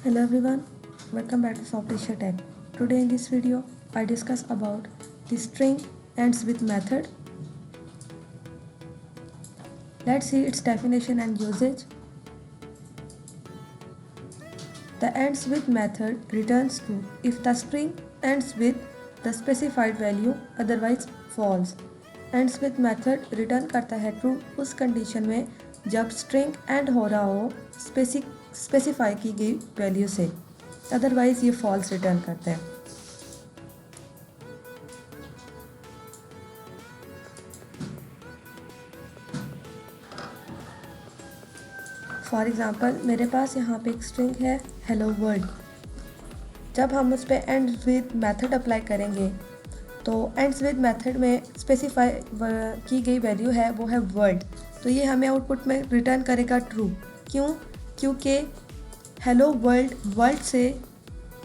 Hello everyone, welcome back to Soft Asia Tech. Today in this video, I discuss about the string ends with method. Let's see its definition and usage. The ends with method returns true if the string ends with the specified value, otherwise false. Ends with method return करता है true उस condition में जब string end हो रहा हो specify की गई वैल्यू से, अदरवाइज ये फॉल्स रिटर्न करता है। फॉर एग्ज़ाम्पल मेरे पास यहाँ पे एक स्ट्रिंग है हेलो वर्ल्ड। जब हम उस पर एंड विद मेथड अप्लाई करेंगे तो एंड्स विद मेथड में स्पेसिफाई की गई वैल्यू है वो है वर्ल्ड, तो ये हमें आउटपुट में रिटर्न करेगा ट्रू। क्यों? क्योंकि हेलो वर्ल्ड वर्ल्ड से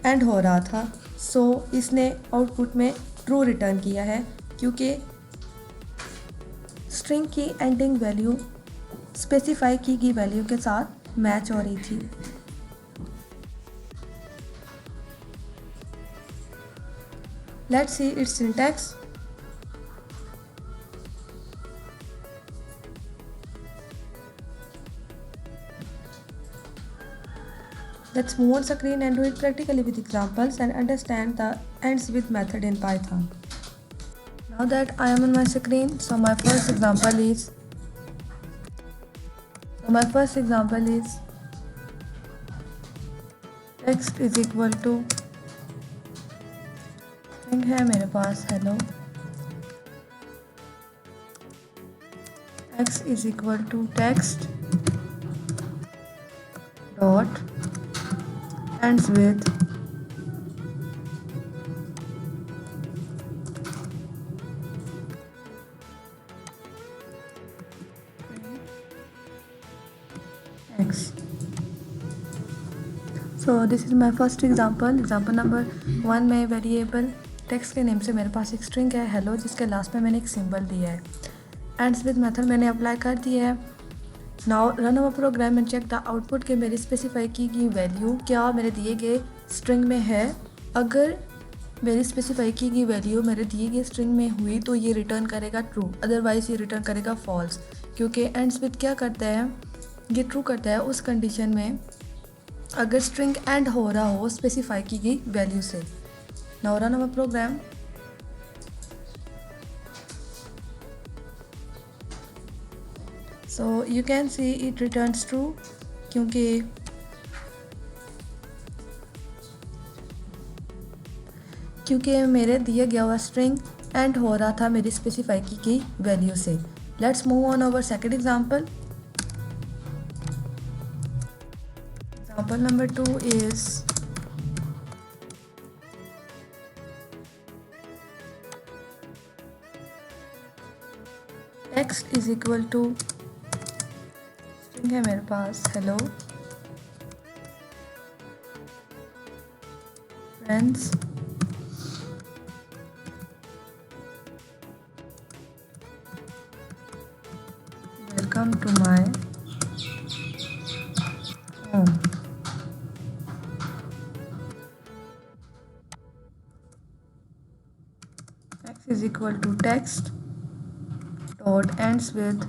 एंड हो रहा था, सो इसने आउटपुट में ट्रू रिटर्न किया है क्योंकि स्ट्रिंग की एंडिंग वैल्यू स्पेसिफाई की गई वैल्यू के साथ मैच हो रही थी। Let's see its syntax. Let's move on screen and do it practically with examples and understand the ends with method in Python. Now that I am on my screen, so my first example is text is equal to string है मेरे पास hello, x is equal to text dot ends with x. So this is my first example. Example number 1 में variable text के name से मेरे पास एक string है hello जिसके लास्ट में मैंने एक सिंबल दिया है। एंड्स विद मेथड मैंने अप्लाई कर दिया है। Now run our program and check the output के मेरी स्पेसिफाई की गई वैल्यू क्या मेरे दिए गए स्ट्रिंग में है। अगर मेरी स्पेसिफाई की गई वैल्यू मेरे दिए गए स्ट्रिंग में हुई तो ये रिटर्न करेगा ट्रू, अदरवाइज ये रिटर्न करेगा फॉल्स। क्योंकि एंड्स विद क्या करता है, ये ट्रू करता है उस कंडीशन में अगर स्ट्रिंग एंड हो रहा हो स्पेसिफाई की गई वैल्यू से। Now run our program. So you can see it returns true क्योंकि मेरे दिया गया हुआ स्ट्रिंग एंड हो रहा था मेरी स्पेसिफाई की गई वैल्यू से। Let's move on our second example. Example number 2 is text is equal to string है मेरे पास hello friends welcome to my home. x is equal to text dot ends with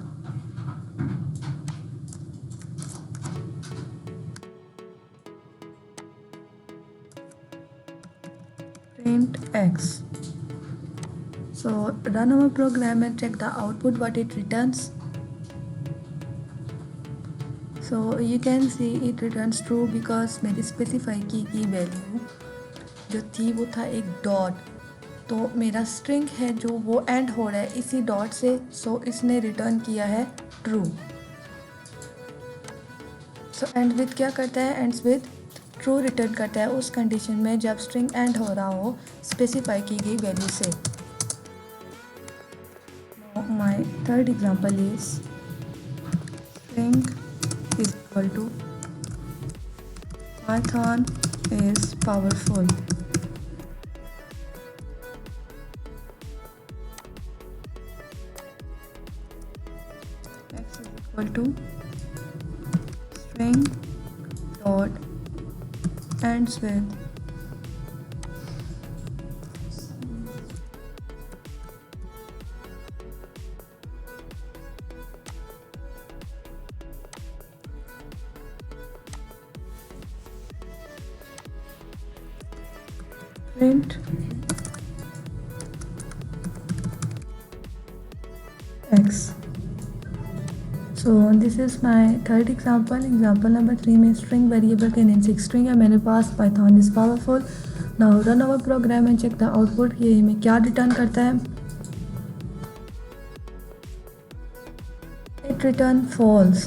print x. So run our program and check the output what it returns. So you can see it returns true because मेरी specify की गई value जो थी वो था एक dot, तो मेरा स्ट्रिंग है जो वो एंड हो रहा है इसी डॉट से, सो इसने रिटर्न किया है ट्रू। सो एंड विथ क्या करता है, एंड्स विथ ट्रू रिटर्न करता है उस कंडीशन में जब स्ट्रिंग एंड हो रहा हो स्पेसिफाई की गई वैल्यू से। My third example is string is equal to Python is powerful. x is equal to string dot ends with print x. So this is my third example. Example number 3 में string variable के name से एक string है मेरे पास. Python is powerful. Now run our program and check the output. ये हमें क्या return करता है? It return false.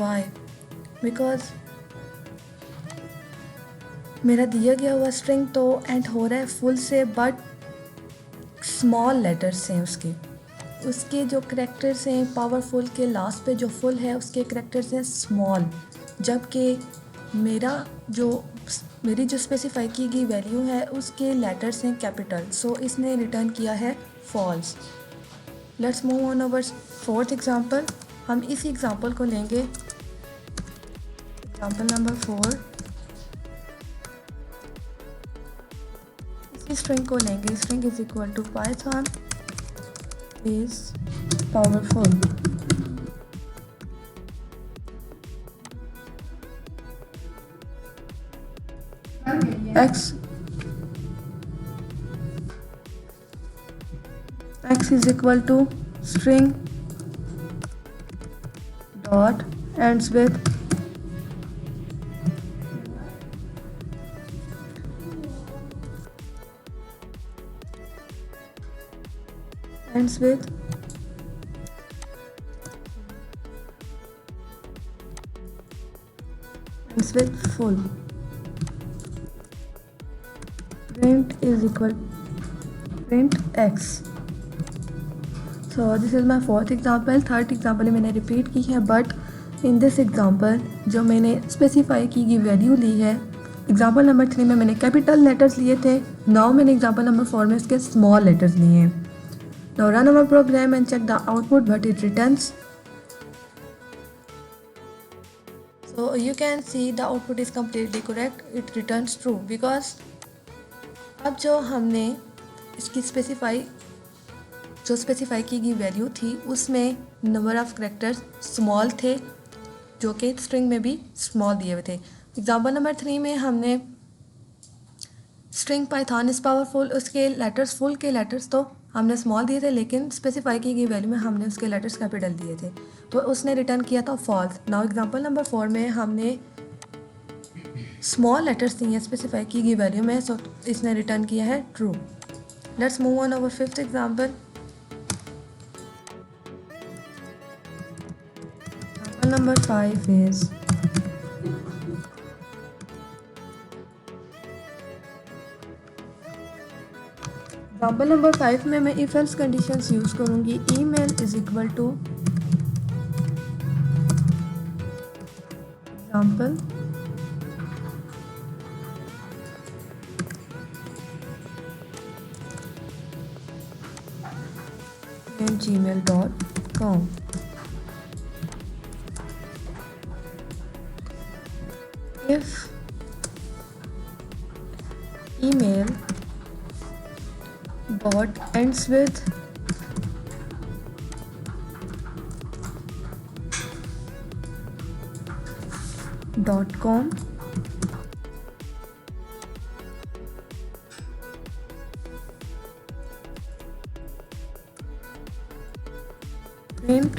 Why? Because मेरा दिया गया हुआ स्ट्रिंग तो एंड हो रहा है फुल से, बट स्मॉल लेटर्स हैं उसके जो करेक्टर्स हैं पावरफुल के लास्ट पे जो फुल है उसके करेक्टर्स हैं स्मॉल, जबकि मेरी जो स्पेसिफाई की गई वैल्यू है उसके लेटर्स हैं कैपिटल. सो इसने रिटर्न किया है false. Let's move on our fourth example. हम इसी एग्जांपल को लेंगे, एग्जांपल नंबर 4. इसी स्ट्रिंग को लेंगे. String is equal to Python is powerful. x is equal to string dot ends with full. Print is equal print x. So this is my fourth example. Third example मैंने repeat की है, but in this example जो मैंने specify की गई value ली है, example number 3 में मैंने कैपिटल लेटर्स लिए थे. नाउ मैंने एग्जाम्पल नंबर 4 में इसके स्मॉल लेटर्स लिए हैं. Now run our program and check the output what it returns. So you can see the output is completely correct. It returns true because अब जो हमने इसकी स्पेसिफाई की गई वैल्यू थी उसमें नंबर ऑफ करेक्टर्स स्मॉल थे, जो कि स्ट्रिंग में भी स्मॉल दिए हुए थे. एग्जाम्पल नंबर 3 में हमने स्ट्रिंग पाइथन इज पावरफुल, उसके लेटर्स फुल के लेटर्स तो हमने स्मॉल दिए थे, लेकिन स्पेसिफाई की गई वैल्यू में हमने उसके लेटर्स कैपिटल दिए थे, तो उसने रिटर्न किया था फॉल्स. नाउ एग्जांपल नंबर 4 में हमने स्मॉल लेटर्स दिए हैं स्पेसिफाई की गई वैल्यू में, सो इसने रिटर्न किया है true. Let's move on our fifth example. Example number 5 is example number 5 में मैं इफ एल्स कंडीशंस यूज़ करूँगी. Email is equal to example gmail.com. If email dot ends with .com, print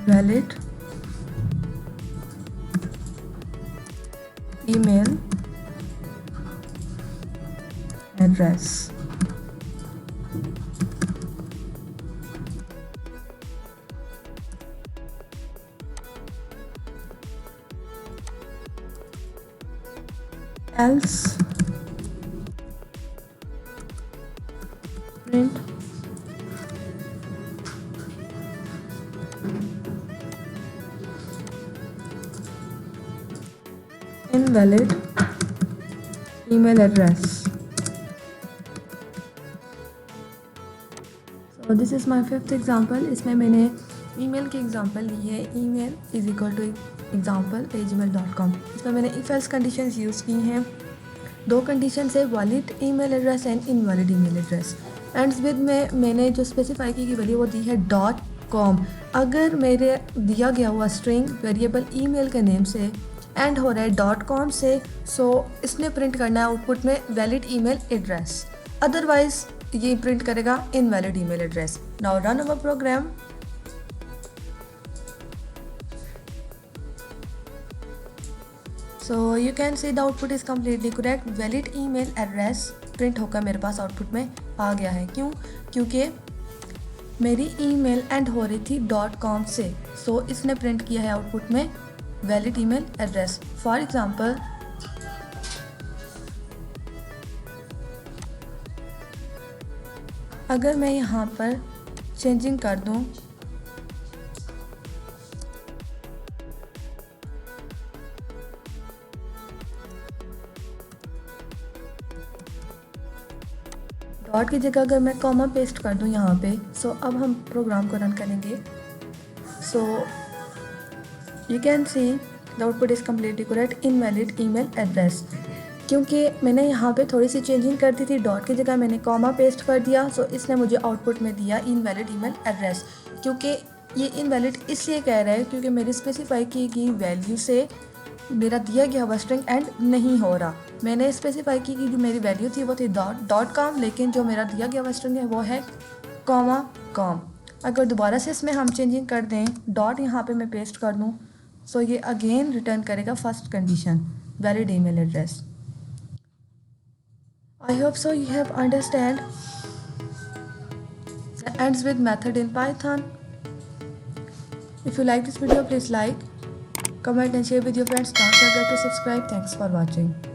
valid email address. Else print invalid email address. So तो this is my fifth example. इसमें मैंने email की example ली है। Email is equal to example@gmail.com। इसमें मैंने if else conditions use की हैं। दो कंडीशन है, valid email address and invalid email address. Ends with में मैंने जो स्पेसिफाई की वैल्यू वो दी है .com। अगर मेरे दिया गया हुआ स्ट्रिंग वेरिएबल ईमेल के नेम से एंड हो रहा है .com से, सो इसने प्रिंट करना है आउटपुट में वैलिड ईमेल एड्रेस, अदरवाइज ये प्रिंट करेगा invalid email address. Now run our program. So you can see the output is completely correct. Valid email address print होकर मेरे पास आउटपुट में आ गया है। क्यों? क्योंकि मेरी ईमेल एंड हो रही थी .com से, सो इसने प्रिंट किया है आउटपुट में valid email address. For example, अगर मैं यहाँ पर चेंजिंग कर दूँ डॉट की जगह अगर मैं कॉमा पेस्ट कर दूं यहाँ पे, सो अब हम प्रोग्राम को रन करेंगे। सो you can see the output is completely correct, invalid email address. क्योंकि मैंने यहाँ पे थोड़ी सी चेंजिंग कर दी थी, डॉट की जगह मैंने कॉमा पेस्ट कर दिया, सो इसने मुझे आउटपुट में दिया इनवैलिड ईमेल एड्रेस। क्योंकि ये इनवैलिड इसलिए कह रहा है क्योंकि मेरी स्पेसिफाई की गई वैल्यू से मेरा दिया गया हुआ स्ट्रिंग एंड नहीं हो रहा। मैंने स्पेसिफाई की कि जो मेरी वैल्यू थी वो थी .com, लेकिन जो मेरा दिया गया हुआ स्ट्रिंग है वो है .com। अगर दोबारा से इसमें हम चेंजिंग कर दें, डॉट यहाँ पे मैं पेस्ट कर दूँ, सो ये अगेन रिटर्न करेगा first condition, valid email address. I hope so you have understand the ends with method in Python. If you like this video, please like, comment and share with your friends. Don't forget to subscribe. Thanks for watching.